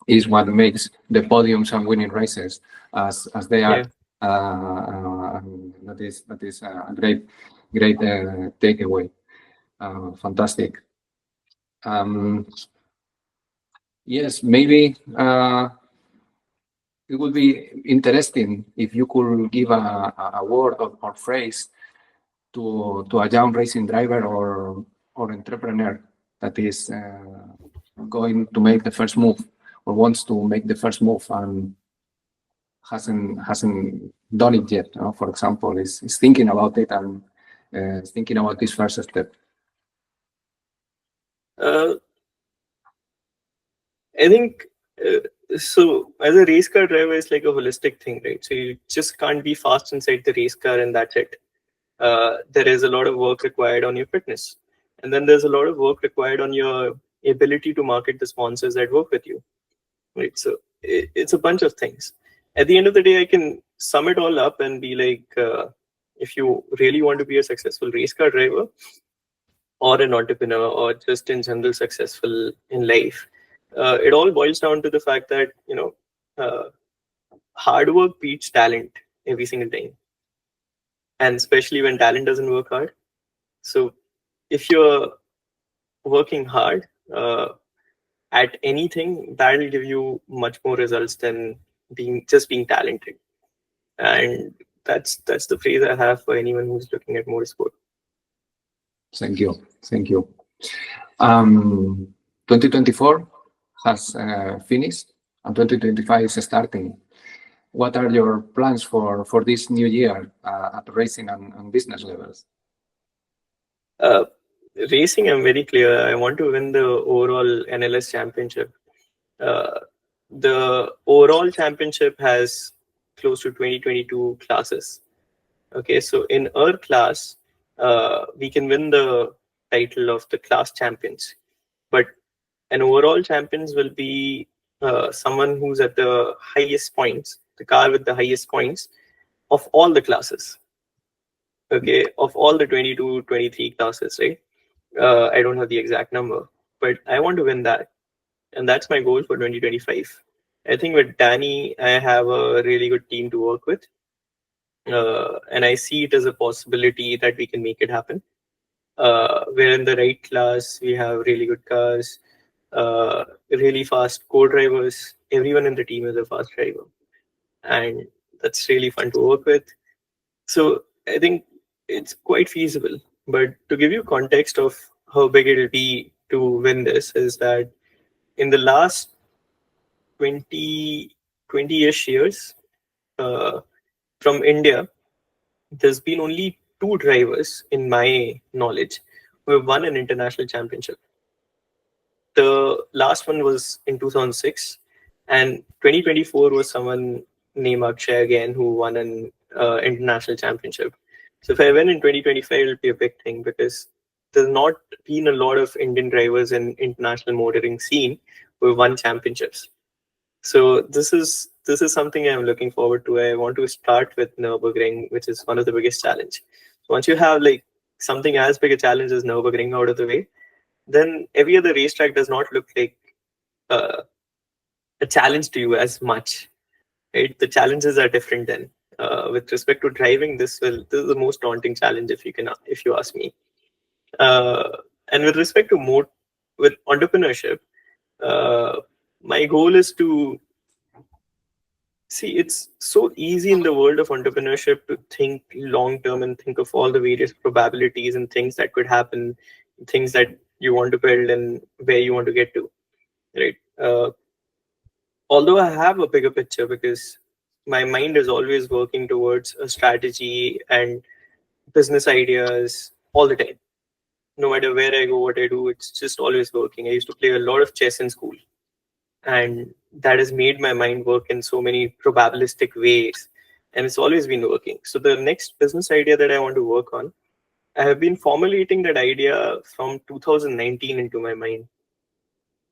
is what makes the podiums and winning races as they are. And that is a great takeaway. Fantastic. Yes, maybe it would be interesting if you could give a word or phrase to a young racing driver or entrepreneur that is going to make the first move or wants to make the first move and hasn't done it yet. For example, is thinking about it and thinking about this first step. I think so. As a race car driver, it's like a holistic thing, right? So you just can't be fast inside the race car and that's it. There is a lot of work required on your fitness, and then there's a lot of work required on your ability to market the sponsors that work with you, right? So it's a bunch of things. At the end of the day, I can sum it all up and be like, if you really want to be a successful race car driver or an entrepreneur or just in general successful in life, it all boils down to the fact that, hard work beats talent every single time. And especially when talent doesn't work hard. So if you're working hard at anything, that'll give you much more results than being talented. And that's the phrase I have for anyone who's looking at motorsport. Thank you. 2024 has finished and 2025 is starting. What are your plans for this new year at racing and business levels? Racing, I'm very clear. I want to win the overall NLS championship. The overall championship has close to 20-22 classes. Okay, so in our class, we can win the title of the class champions. But an overall champions will be someone who's at the highest points, the car with the highest points of all the classes. Okay, of all the 22-23 classes, right? I don't have the exact number, but I want to win that. And that's my goal for 2025. I think with Danny, I have a really good team to work with. And I see it as a possibility that we can make it happen. We're in the right class. We have really good cars, really fast co-drivers. Everyone in the team is a fast driver. And that's really fun to work with. So I think it's quite feasible. But to give you context of how big it'll be to win this is that in the last 20-ish years from India, there's been only 2 drivers, in my knowledge, who have won an international championship. The last one was in 2006, and 2024 was someone named Akshay again who won an international championship. So if I win in 2025, it'll be a big thing because there's not been a lot of Indian drivers in international motoring scene who have won championships. So this is something I'm looking forward to. I want to start with Nürburgring, which is one of the biggest challenge. So once you have like something as big a challenge as Nürburgring out of the way, then every other racetrack does not look like a challenge to you as much. right? The challenges are different then. With respect to driving, this is the most daunting challenge if you ask me. And with respect to with entrepreneurship, my goal is to see, it's so easy in the world of entrepreneurship to think long term and think of all the various probabilities and things that could happen, things that you want to build and where you want to get to, right? Although I have a bigger picture, because my mind is always working towards a strategy and business ideas all the time. No matter where I go, what I do, it's just always working. I used to play a lot of chess in school, and that has made my mind work in so many probabilistic ways, and it's always been working. So the next business idea that I want to work on, I have been formulating that idea from 2019 into my mind.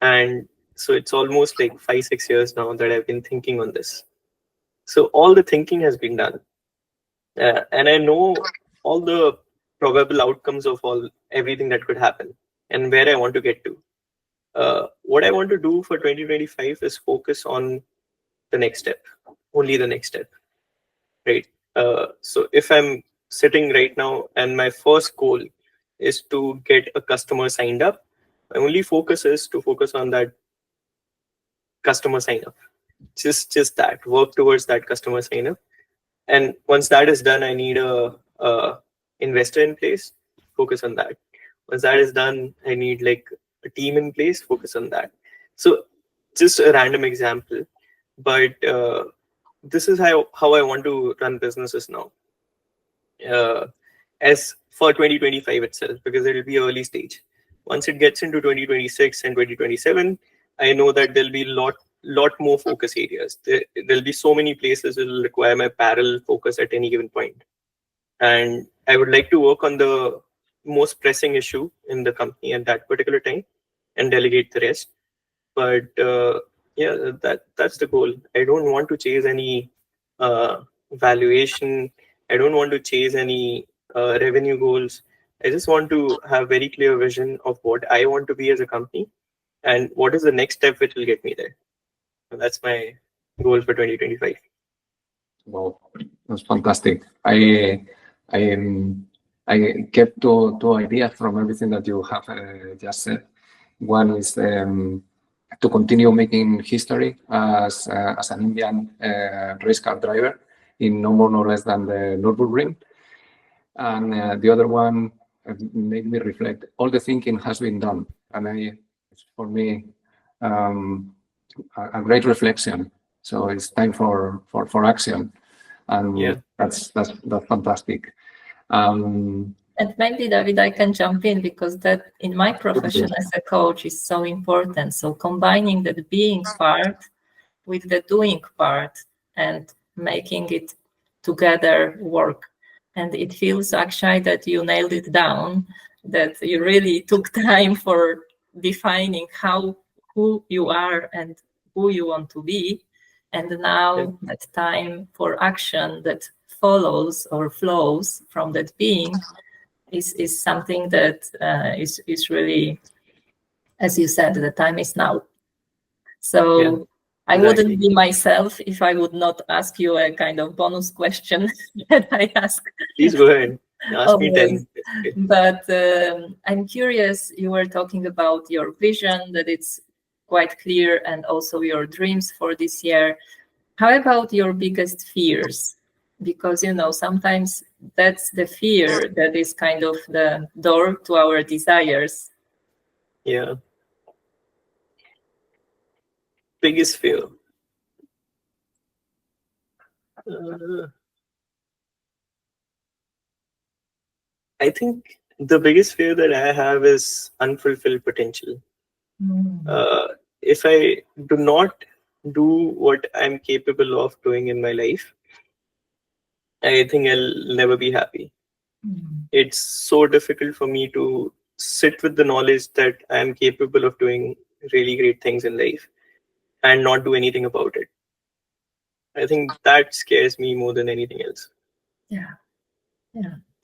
And so it's almost like 5-6 years now that I've been thinking on this. So all the thinking has been done. And I know all the probable outcomes of everything that could happen and where I want to get to. What I want to do for 2025 is focus on the next step, only the next step, right? So if I'm sitting right now and my first goal is to get a customer signed up, my only focus is to focus on that customer sign up. Just that, work towards that customer sign up. And once that is done, I need a investor in place, focus on that. Once that is done, I need like a team in place, focus on that. So just a random example, but this is how I want to run businesses now. As for 2025 itself, because it will be early stage. Once it gets into 2026 and 2027, I know that there'll be lot more focus areas. There'll be so many places that will require my parallel focus at any given point. And I would like to work on the most pressing issue in the company at that particular time and delegate the rest. But yeah, that's the goal. I don't want to chase any valuation. I don't want to chase any revenue goals. I just want to have very clear vision of what I want to be as a company and what is the next step which will get me there. And that's my goal for 2025. Wow, that's fantastic. I kept two ideas from everything that you have just said. One is to continue making history as an Indian race car driver in no more, no less than the Nürburgring. And the other one made me reflect. All the thinking has been done, and it's for me a great reflection. So it's time for action, and yeah, that's fantastic. And maybe, David, I can jump in, because that in my profession as a coach is so important. So combining the being part with the doing part and making it together work. And it feels, Akshay, that you nailed it down, that you really took time for defining who you are and who you want to be. And now that time for action that follows or flows from that being is something that is really, as you said, the time is now. So yeah, I exactly. wouldn't be myself if I would not ask you a kind of bonus question that I ask. Please go ahead. Ask me 10. But I'm curious, you were talking about your vision, that it's quite clear, and also your dreams for this year. How about your biggest fears? Because, sometimes that's the fear that is kind of the door to our desires. Yeah. Biggest fear. I think the biggest fear that I have is unfulfilled potential. If I do not do what I'm capable of doing in my life, I think I'll never be happy. It's so difficult for me to sit with the knowledge that I'm capable of doing really great things in life and not do anything about it. I think that scares me more than anything else. Yeah.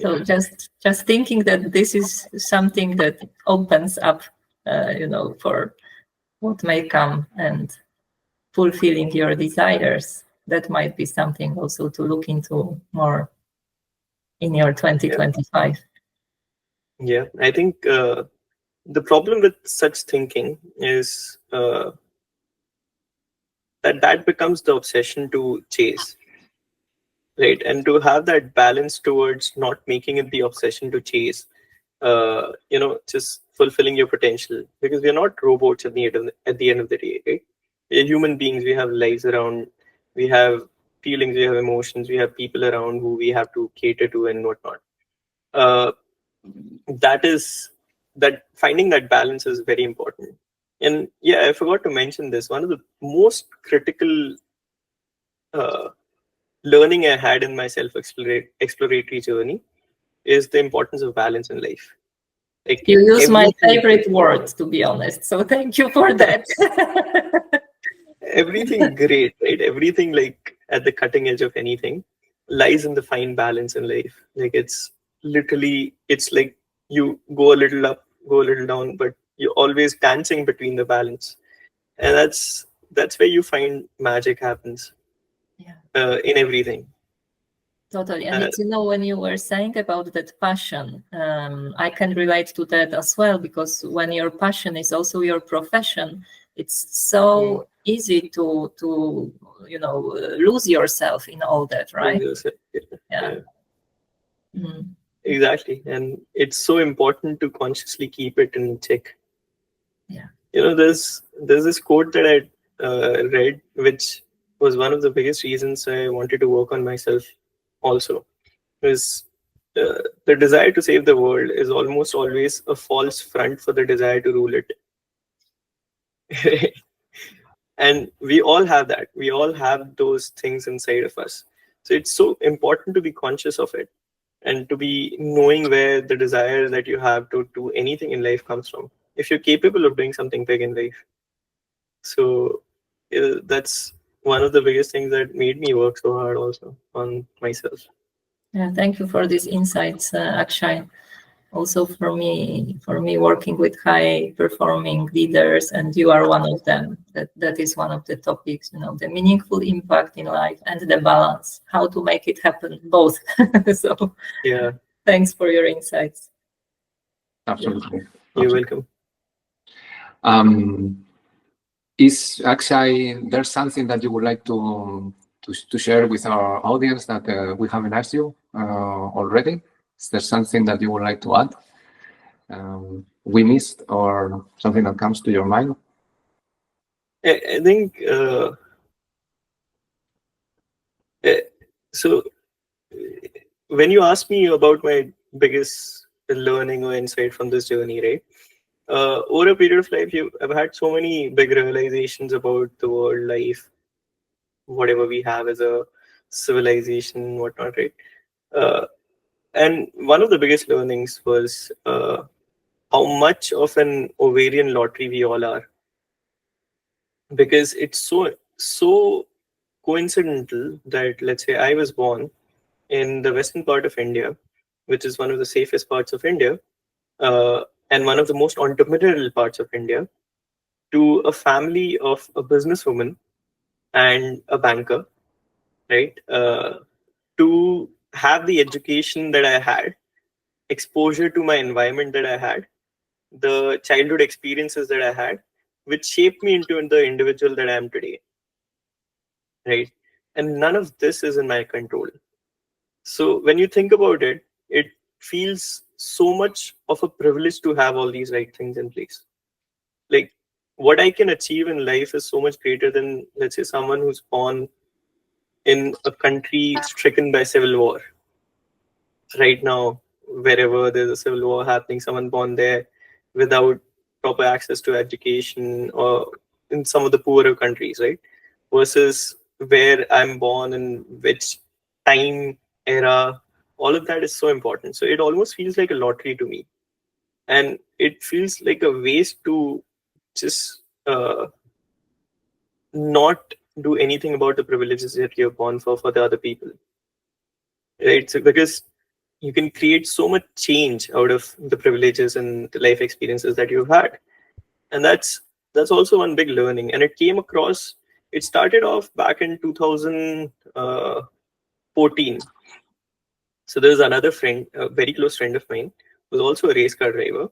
So just thinking that this is something that opens up, for what may come and fulfilling your desires. that might be something also to look into more in your 2025. Yeah, I think the problem with such thinking is that becomes the obsession to chase, right? And to have that balance towards not making it the obsession to chase, just fulfilling your potential, because we're not robots at the end of the day, right? We're human beings. We have lives around, we have feelings, we have emotions, we have people around who we have to cater to and whatnot. That finding that balance is very important. And yeah, I forgot to mention this. One of the most critical learning I had in my exploratory journey is the importance of balance in life. Like, you use my favorite word, to be honest. So thank you for that. Everything great, right? Everything like at the cutting edge of anything lies in the fine balance in life. Like it's like you go a little up, go a little down, but you're always dancing between the balance. And that's where you find magic happens. Yeah. In everything. Totally. And it's, when you were saying about that passion, I can relate to that as well, because when your passion is also your profession, it's so easy to lose yourself in all that, right? Yeah. Mm. Exactly. And it's so important to consciously keep it in check. Yeah. There's this quote that I read, which was one of the biggest reasons I wanted to work on myself also, is the desire to save the world is almost always a false front for the desire to rule it. And we all have that. We all have those things inside of us. So it's so important to be conscious of it and to be knowing where the desire that you have to do anything in life comes from, if you're capable of doing something big in life. So that's one of the biggest things that made me work so hard also on myself. Yeah, thank you for these insights, Akshay. Also for me working with high performing leaders, and you are one of them, that is one of the topics, the meaningful impact in life and the balance, how to make it happen both. So yeah, thanks for your insights. Absolutely. You're welcome. Is Akshay, there's something that you would like to share with our audience that we haven't asked you already? Is there something that you would like to add? We missed, or something that comes to your mind? I think so. When you ask me about my biggest learning or insight from this journey, right? Over a period of life, I've had so many big realizations about the world, life, whatever we have as a civilization, whatnot, right? And one of the biggest learnings was how much of an ovarian lottery we all are, because it's so coincidental that, let's say, I was born in the western part of India, which is one of the safest parts of India, and one of the most entrepreneurial parts of India, to a family of a businesswoman and a banker, right? To have the education that I had, exposure to my environment that I had, the childhood experiences that I had, which shaped me into the individual that I am today, right? And none of this is in my control. So when you think about it, it feels so much of a privilege to have all these right things in place. Like, what I can achieve in life is so much greater than, let's say, someone who's born in a country stricken by civil war. Right now, wherever there's a civil war happening, someone born there without proper access to education, or in some of the poorer countries, right? Versus where I'm born and which time, era, all of that is so important. So it almost feels like a lottery to me. And it feels like a waste to just not do anything about the privileges that you're born for the other people. Right? So because you can create so much change out of the privileges and the life experiences that you've had. And that's also one big learning. And it it started off back in 2014. So there's another friend, a very close friend of mine, who's also a race car driver.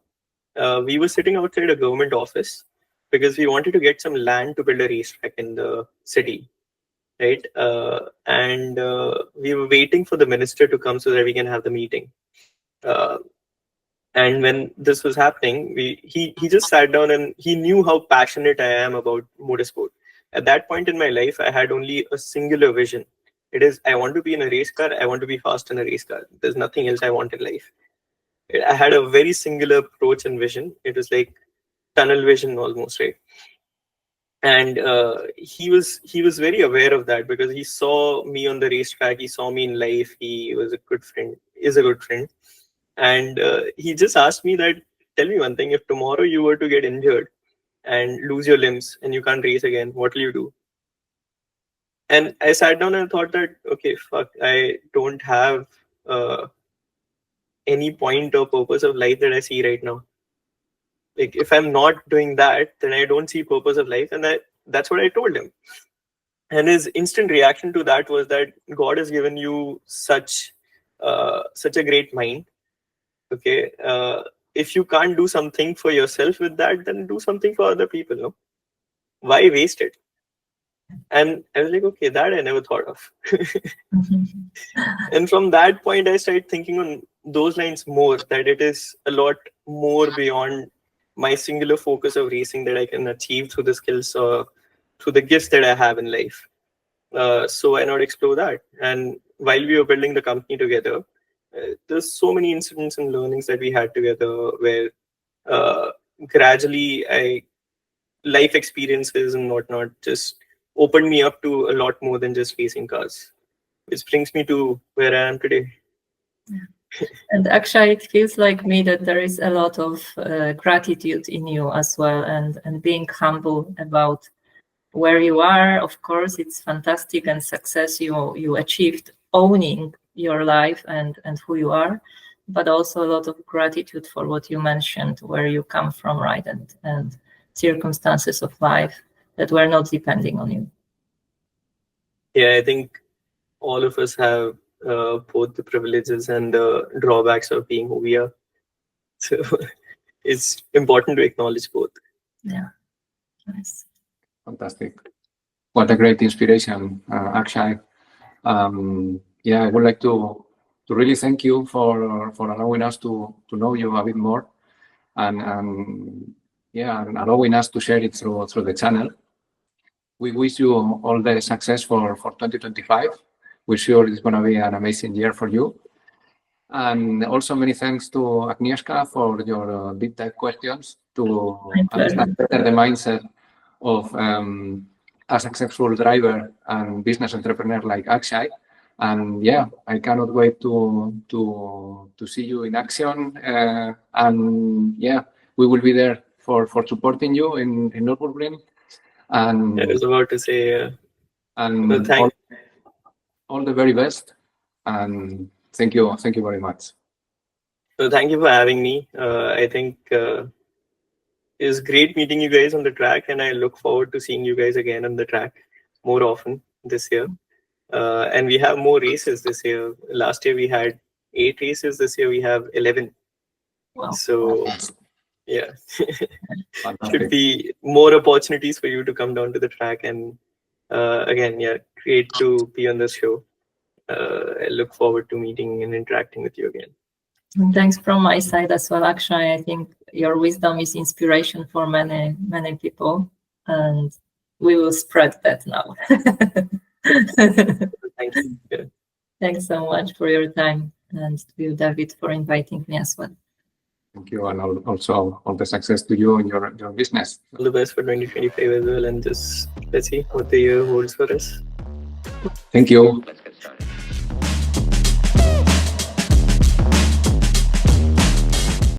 We were sitting outside a government office because we wanted to get some land to build a racetrack in the city, right? And we were waiting for the minister to come so that we can have the meeting. And when this was happening, he just sat down and he knew how passionate I am about motorsport. At that point in my life, I had only a singular vision. It is, I want to be in a race car. I want to be fast in a race car. There's nothing else I want in life. I had a very singular approach and vision. It was like tunnel vision almost, right? And he was very aware of that because he saw me on the racetrack. He saw me in life. He was a good friend, is a good friend. And he just asked me that, tell me one thing, if tomorrow you were to get injured and lose your limbs and you can't race again, what will you do? And I sat down and thought that, okay, fuck, I don't have any point or purpose of life that I see right now. Like, if I'm not doing that, then I don't see purpose of life. And that's what I told him. And his instant reaction to that was that God has given you such a great mind. Okay, if you can't do something for yourself with that, then do something for other people. No, why waste it? And I was like, okay, that I never thought of. And from that point, I started thinking on those lines more, that it is a lot more beyond my singular focus of racing that I can achieve through the skills or through the gifts that I have in life. So why not explore that? And while we were building the company together, there's so many incidents and learnings that we had together where gradually life experiences and whatnot just opened me up to a lot more than just racing cars, which brings me to where I am today. And actually, it feels like me that there is a lot of gratitude in you as well, and being humble about where you are. Of course, it's fantastic and success you achieved, owning your life and who you are, but also a lot of gratitude for what you mentioned, where you come from, right, and circumstances of life that were not depending on you. Yeah, I think all of us have both the privileges and the drawbacks of being who we are. So it's important to acknowledge both. Yeah, nice. Fantastic. What a great inspiration, Akshay. Yeah, I would like to really thank you for allowing us to know you a bit more, and allowing us to share it through the channel. We wish you all the success for 2025. We're sure it's going to be an amazing year for you. And also many thanks to Agnieszka for your deep dive questions to understand better the mindset of a successful driver and business entrepreneur like Akshay. And yeah, I cannot wait to see you in action. And yeah, we will be there for supporting you in Nürburgring. And I was about to say, and well, all the very best. And thank you very much. So thank you for having me. I think it's great meeting you guys on the track, and I look forward to seeing you guys again on the track more often this year. And we have more races this year. Last year we had 8 races. This year we have 11. Wow. So yeah, should be more opportunities for you to come down to the track. And again, yeah, great to be on this show. I look forward to meeting and interacting with you again. And thanks from my side as well, Akshay. I think your wisdom is inspiration for many people, and we will spread that now. Thank you. Yeah. Thanks so much for your time, and to you, David, for inviting me as well. Thank you, and also all the success to you in your business. All the best for 2025 as well, and just let's see what the year holds for us. Thank you.